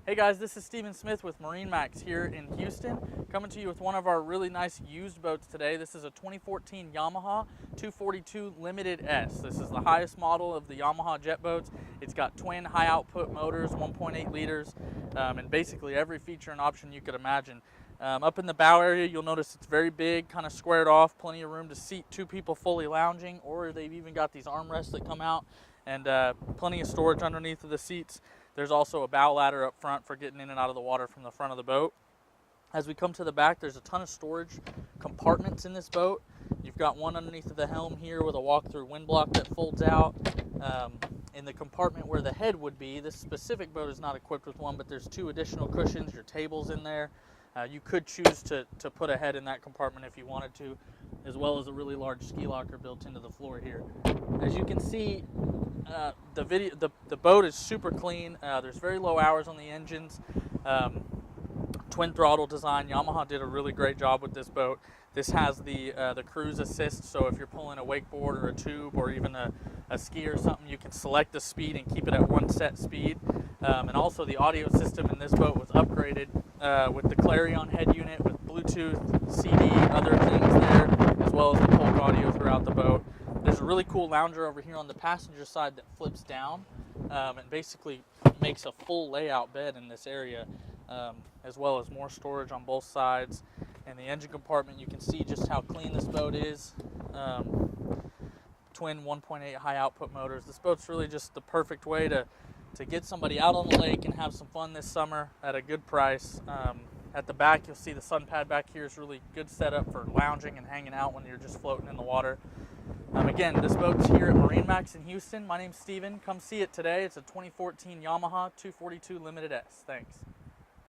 Hey guys, this is Steven Smith with Marinemax here in Houston, coming to you with one of our really nice used boats today. This is a 2014 Yamaha 242 Limited S. This is the highest model of the Yamaha jet boats. It's got twin high output motors, 1.8 liters, and basically every feature and option you could imagine. Up in the bow area, you'll notice it's very big, kind of squared off, plenty of room to seat two people fully lounging, or they've even got these armrests that come out, and plenty of storage underneath of the seats. There's also a bow ladder up front for getting in and out of the water from the front of the boat. As we come to the back, there's a ton of storage compartments in this boat. You've got one underneath of the helm here with a walk-through wind block that folds out. In the compartment where the head would be, this specific boat is not equipped with one, but there's two additional cushions, your table's in there. You could choose to put a head in that compartment if you wanted to, as well as a really large ski locker built into the floor here. As you can see, the boat is super clean. There's very low hours on the engines. Twin throttle design. Yamaha did a really great job with this boat. This has the cruise assist, so if you're pulling a wakeboard or a tube or even a ski or something, you can select the speed and keep it at one set speed. And also the audio system in this boat was upgraded with the Clarion head unit with Bluetooth, CD, other things there, as well as the Polk audio throughout the boat. There's a really cool lounger over here on the passenger side that flips down and basically makes a full layout bed in this area, as well as more storage on both sides. And the engine compartment, you can see just how clean this boat is. Twin 1.8 high output motors. This boat's really just the perfect way to get somebody out on the lake and have some fun this summer at a good price. At the back, you'll see the sun pad back here is really good setup for lounging and hanging out when you're just floating in the water. Again, this boat's here at Marinemax in Houston. My name's Steven. Come see it today. It's a 2014 Yamaha 242 Limited S. Thanks.